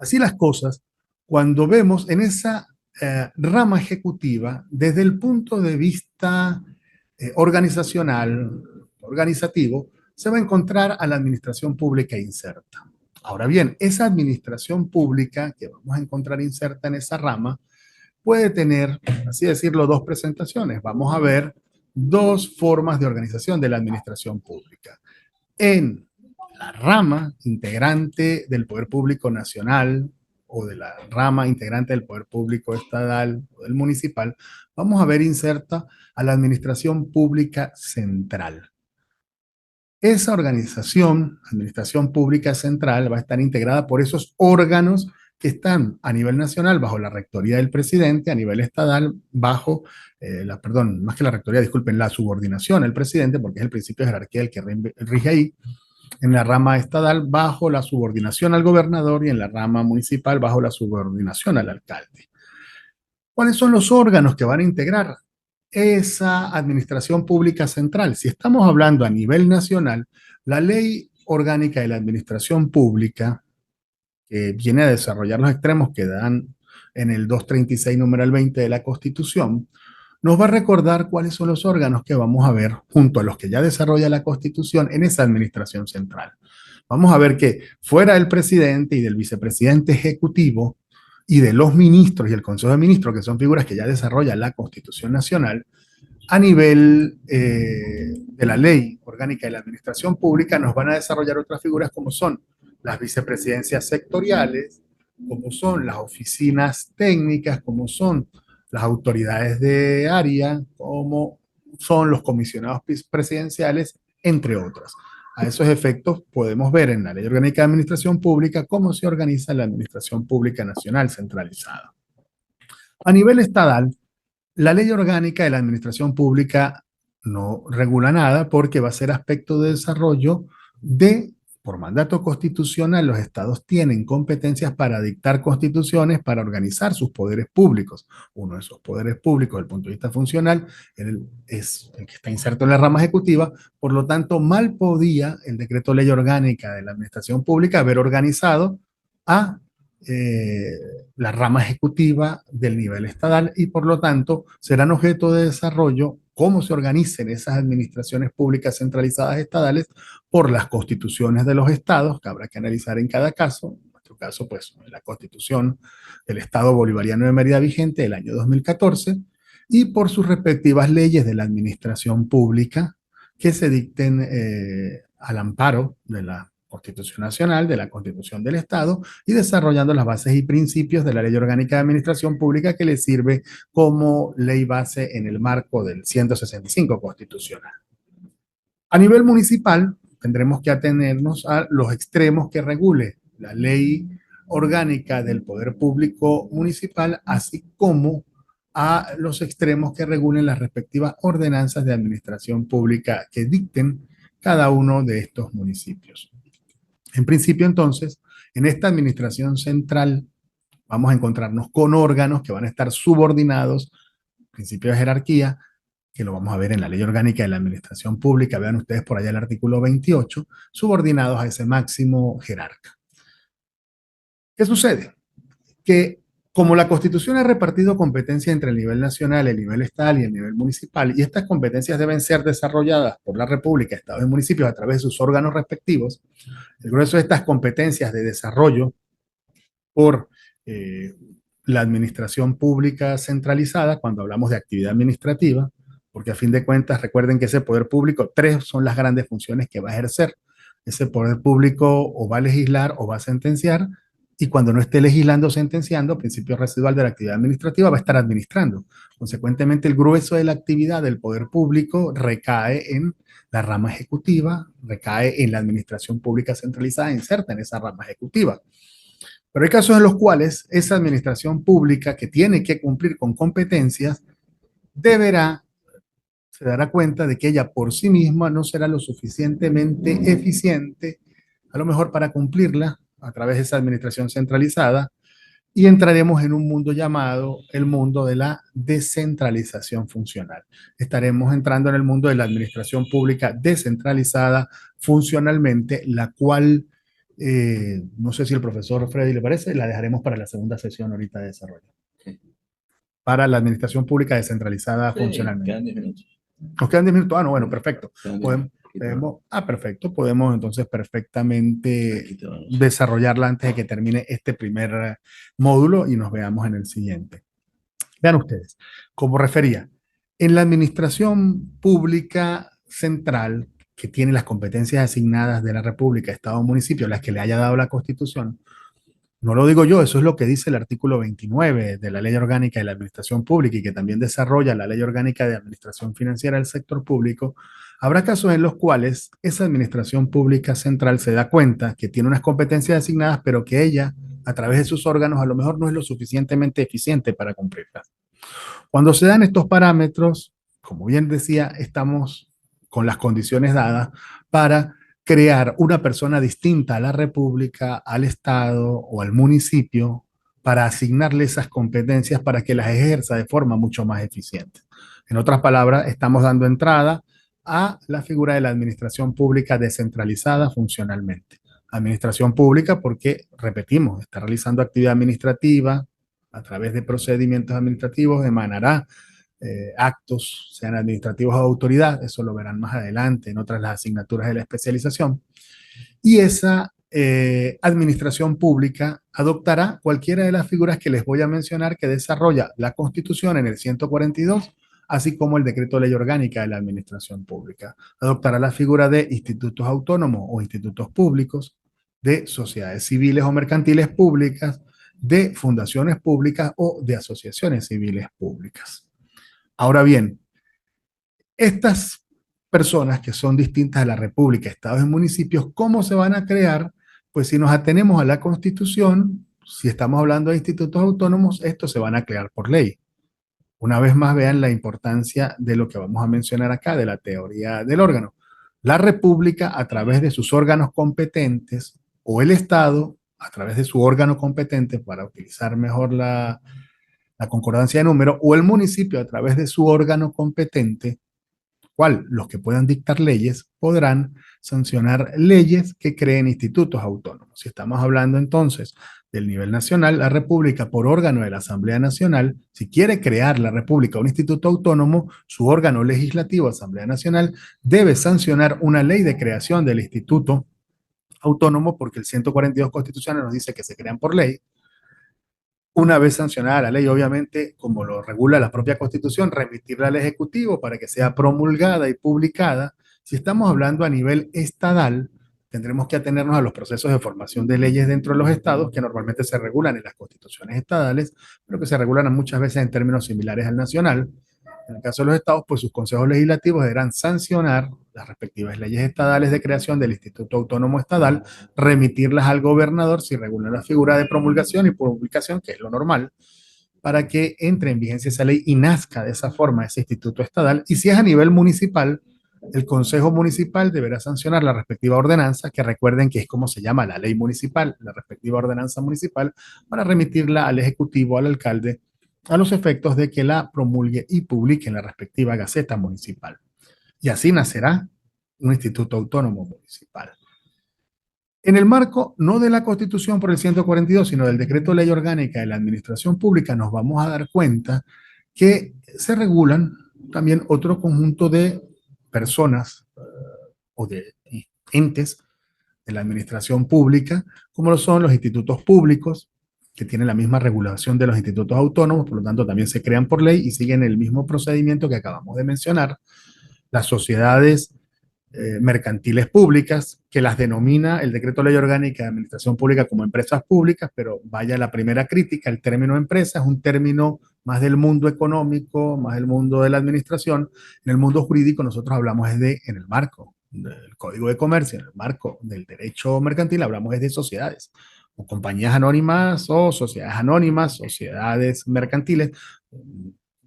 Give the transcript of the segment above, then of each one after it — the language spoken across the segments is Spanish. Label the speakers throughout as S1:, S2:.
S1: Así las cosas, cuando vemos en esa rama ejecutiva, desde el punto de vista organizacional, organizativo, se va a encontrar a la administración pública inserta. Ahora bien, esa administración pública que vamos a encontrar inserta en esa rama puede tener, así decirlo, dos presentaciones. Vamos a ver dos formas de organización de la administración pública. En la rama integrante del poder público nacional o de la rama integrante del poder público estatal o del municipal, vamos a ver inserta a la administración pública central. Esa organización, administración pública central, va a estar integrada por esos órganos que están a nivel nacional bajo la rectoría del presidente, a nivel estatal bajo, más que la rectoría, disculpen, la subordinación al presidente, porque es el principio de jerarquía el que rige ahí, en la rama estatal bajo la subordinación al gobernador y en la rama municipal bajo la subordinación al alcalde. ¿Cuáles son los órganos que van a integrar esa administración pública central? Si estamos hablando a nivel nacional, la Ley Orgánica de la Administración Pública, que viene a desarrollar los extremos que dan en el 236 numeral 20 de la Constitución, nos va a recordar cuáles son los órganos que vamos a ver junto a los que ya desarrolla la Constitución en esa administración central. Vamos a ver que fuera del presidente y del vicepresidente ejecutivo y de los ministros y el Consejo de Ministros, que son figuras que ya desarrolla la Constitución Nacional, a nivel de la Ley Orgánica de la Administración Pública nos van a desarrollar otras figuras como son las vicepresidencias sectoriales, como son las oficinas técnicas, como son las autoridades de área, como son los comisionados presidenciales, entre otras. A esos efectos podemos ver en la Ley Orgánica de Administración Pública cómo se organiza la Administración Pública Nacional centralizada. A nivel estatal, la Ley Orgánica de la Administración Pública no regula nada porque va a ser aspecto de desarrollo por mandato constitucional, los estados tienen competencias para dictar constituciones, para organizar sus poderes públicos. Uno de esos poderes públicos, desde el punto de vista funcional, es el que está inserto en la rama ejecutiva. Por lo tanto, mal podía el decreto ley orgánica de la administración pública haber organizado a la rama ejecutiva del nivel estatal y por lo tanto serán objeto de desarrollo cómo se organicen esas administraciones públicas centralizadas estatales por las constituciones de los estados, que habrá que analizar en cada caso. En nuestro caso, pues, la constitución del Estado Bolivariano de Mérida vigente del año 2014 y por sus respectivas leyes de la administración pública que se dicten al amparo de la Constitución Nacional, de la Constitución del Estado y desarrollando las bases y principios de la Ley Orgánica de Administración Pública que le sirve como ley base en el marco del 165 constitucional. A nivel municipal, tendremos que atenernos a los extremos que regule la Ley Orgánica del Poder Público Municipal, así como a los extremos que regulen las respectivas ordenanzas de administración pública que dicten cada uno de estos municipios. En principio, entonces, en esta administración central vamos a encontrarnos con órganos que van a estar subordinados, principio de jerarquía, que lo vamos a ver en la Ley Orgánica de la Administración Pública, vean ustedes por allá el artículo 28, subordinados a ese máximo jerarca. ¿Qué sucede? Que como la Constitución ha repartido competencias entre el nivel nacional, el nivel estatal y el nivel municipal, y estas competencias deben ser desarrolladas por la República, estados y municipios a través de sus órganos respectivos, el grueso de estas competencias de desarrollo por la administración pública centralizada, cuando hablamos de actividad administrativa, porque a fin de cuentas recuerden que ese poder público, tres son las grandes funciones que va a ejercer. Ese poder público o va a legislar o va a sentenciar, y cuando no esté legislando o sentenciando, principio residual de la actividad administrativa, va a estar administrando. Consecuentemente, el grueso de la actividad del poder público recae en la rama ejecutiva, recae en la administración pública centralizada, inserta en esa rama ejecutiva. Pero hay casos en los cuales esa administración pública que tiene que cumplir con competencias se dará cuenta de que ella por sí misma no será lo suficientemente eficiente, a lo mejor para cumplirla a través de esa administración centralizada, y entraremos en un mundo llamado el mundo de la descentralización funcional. Estaremos entrando en el mundo de la administración pública descentralizada funcionalmente, la cual No sé si el profesor Freddy le parece, la dejaremos para la segunda sesión ahorita de desarrollo.
S2: Sí,
S1: Para la administración pública descentralizada
S2: sí,
S1: funcionalmente.
S2: quedan 10 minutos.
S1: Nos quedan 10 minutos. Ah, no, bueno, perfecto.
S2: Quedan 10 minutos. Aquí te va.
S1: Perfecto. Podemos entonces perfectamente
S2: Aquí te va.
S1: desarrollarla antes de que termine este primer módulo y nos veamos en el siguiente. Vean ustedes, como refería, en la administración pública central, que tiene las competencias asignadas de la República, Estado o municipio, las que le haya dado la Constitución, no lo digo yo, eso es lo que dice el artículo 29 de la Ley Orgánica de la Administración Pública y que también desarrolla la Ley Orgánica de Administración Financiera del Sector Público. Habrá casos en los cuales esa administración pública central se da cuenta que tiene unas competencias asignadas, pero que ella, a través de sus órganos, a lo mejor no es lo suficientemente eficiente para cumplirlas. Cuando se dan estos parámetros, como bien decía, estamos con las condiciones dadas para crear una persona distinta a la República, al Estado o al municipio para asignarle esas competencias para que las ejerza de forma mucho más eficiente. En otras palabras, estamos dando entrada a la figura de la administración pública descentralizada funcionalmente. Administración pública porque, repetimos, está realizando actividad administrativa, a través de procedimientos administrativos emanará actos, sean administrativos o de autoridad, eso lo verán más adelante en otras las asignaturas de la especialización, y esa administración pública adoptará cualquiera de las figuras que les voy a mencionar que desarrolla la Constitución en el 142, así como el Decreto Ley Orgánica de la Administración Pública. Adoptará la figura de institutos autónomos o institutos públicos, de sociedades civiles o mercantiles públicas, de fundaciones públicas o de asociaciones civiles públicas. Ahora bien, estas personas que son distintas a la República, estados y municipios, ¿cómo se van a crear? Pues si nos atenemos a la Constitución, si estamos hablando de institutos autónomos, estos se van a crear por ley. Una vez más, vean la importancia de lo que vamos a mencionar acá, de la teoría del órgano. La República, a través de sus órganos competentes, o el Estado, a través de su órgano competente, para utilizar mejor la concordancia de número, o el municipio, a través de su órgano competente, cual los que puedan dictar leyes podrán sancionar leyes que creen institutos autónomos. Si estamos hablando entonces del nivel nacional, la República, por órgano de la Asamblea Nacional, si quiere crear la República un instituto autónomo, su órgano legislativo, Asamblea Nacional, debe sancionar una ley de creación del instituto autónomo, porque el 142 constitucional nos dice que se crean por ley. Una vez sancionada la ley, obviamente, como lo regula la propia Constitución, remitirla al Ejecutivo para que sea promulgada y publicada. Si estamos hablando a nivel estadal, tendremos que atenernos a los procesos de formación de leyes dentro de los estados, que normalmente se regulan en las constituciones estadales, pero que se regulan muchas veces en términos similares al nacional. En el caso de los estados, pues sus consejos legislativos deberán sancionar las respectivas leyes estadales de creación del Instituto Autónomo Estadal, remitirlas al gobernador si regulan la figura de promulgación y publicación, que es lo normal, para que entre en vigencia esa ley y nazca de esa forma ese instituto estadal. Y si es a nivel municipal, el Consejo Municipal deberá sancionar la respectiva ordenanza, que recuerden que es como se llama la ley municipal, la respectiva ordenanza municipal, para remitirla al Ejecutivo, al alcalde, a los efectos de que la promulgue y publique en la respectiva Gaceta Municipal. Y así nacerá un instituto autónomo municipal. En el marco no de la Constitución por el 142, sino del Decreto Ley Orgánica de la Administración Pública, nos vamos a dar cuenta que se regulan también otro conjunto de personas o de entes de la administración pública, como lo son los institutos públicos, que tienen la misma regulación de los institutos autónomos, por lo tanto también se crean por ley y siguen el mismo procedimiento que acabamos de mencionar. Las sociedades mercantiles públicas, que las denomina el Decreto Ley Orgánica de Administración Pública como empresas públicas, pero vaya la primera crítica, el término empresa es un término más del mundo económico, más del mundo de la administración. En el mundo jurídico nosotros hablamos en el marco del Código de Comercio, en el marco del derecho mercantil, hablamos de sociedades, o compañías anónimas o sociedades anónimas, sociedades mercantiles,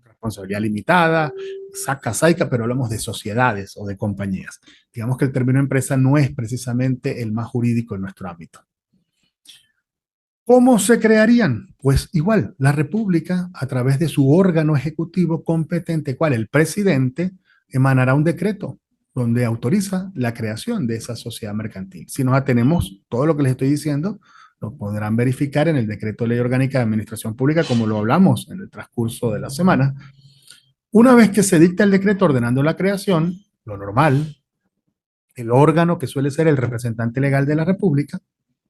S1: responsabilidad limitada, saca, saica, pero hablamos de sociedades o de compañías. Digamos que el término empresa no es precisamente el más jurídico en nuestro ámbito. ¿Cómo se crearían? Pues igual, la República, a través de su órgano ejecutivo competente, cual el presidente, emanará un decreto donde autoriza la creación de esa sociedad mercantil. Si nos atenemos, todo lo que les estoy diciendo lo podrán verificar en el Decreto de Ley Orgánica de Administración Pública, como lo hablamos en el transcurso de la semana. Una vez que se dicta el decreto ordenando la creación, lo normal, el órgano que suele ser el representante legal de la República,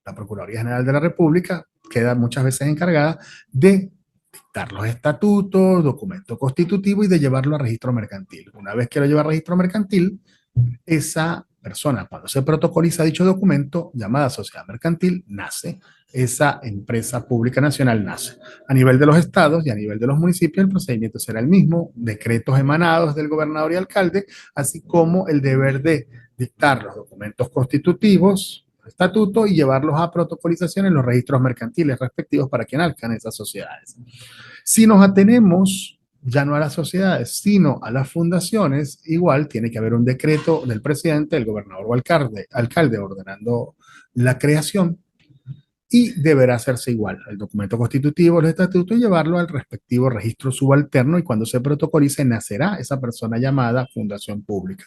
S1: la Procuraduría General de la República, queda muchas veces encargada de dictar los estatutos, documento constitutivo y de llevarlo a registro mercantil. Una vez que lo lleva a registro mercantil, esa persona, cuando se protocoliza dicho documento, llamada sociedad mercantil, nace. Esa empresa pública nacional nace. A nivel de los estados y a nivel de los municipios, el procedimiento será el mismo, decretos emanados del gobernador y alcalde, así como el deber de dictar los documentos constitutivos, estatuto, y llevarlos a protocolización en los registros mercantiles respectivos para que nazcan esas sociedades. Si nos atenemos ya no a las sociedades, sino a las fundaciones, igual tiene que haber un decreto del presidente, el gobernador o alcalde ordenando la creación, y deberá hacerse igual el documento constitutivo, el estatuto, y llevarlo al respectivo registro subalterno, y cuando se protocolice nacerá esa persona llamada fundación pública.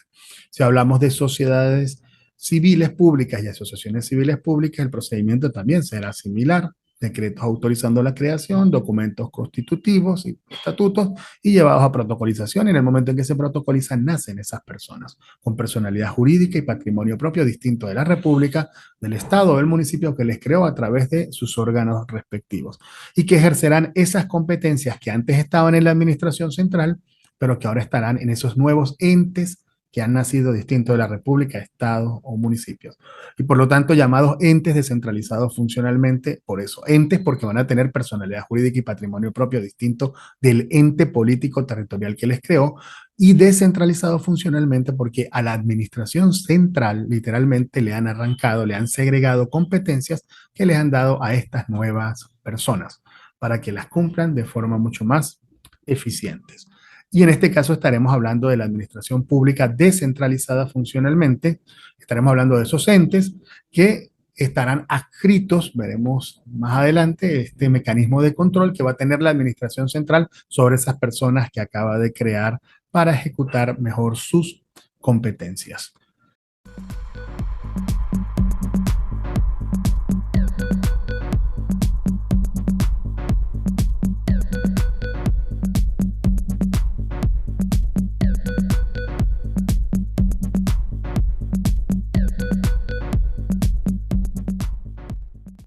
S1: Si hablamos de sociedades civiles públicas y asociaciones civiles públicas, el procedimiento también será similar: decretos autorizando la creación, documentos constitutivos y estatutos, y llevados a protocolización. Y en el momento en que se protocolizan, nacen esas personas con personalidad jurídica y patrimonio propio distinto de la República, del Estado o del municipio que les creó a través de sus órganos respectivos, y que ejercerán esas competencias que antes estaban en la administración central, pero que ahora estarán en esos nuevos entes que han nacido distintos de la República, Estados o municipios, y por lo tanto llamados entes descentralizados funcionalmente. Por eso, entes, porque van a tener personalidad jurídica y patrimonio propio distinto del ente político territorial que les creó, y descentralizados funcionalmente porque a la administración central literalmente le han arrancado, le han segregado competencias que les han dado a estas nuevas personas para que las cumplan de forma mucho más eficientes. Y en este caso estaremos hablando de la administración pública descentralizada funcionalmente. Estaremos hablando de esos entes que estarán adscritos, veremos más adelante, este mecanismo de control que va a tener la administración central sobre esas personas que acaba de crear para ejecutar mejor sus competencias.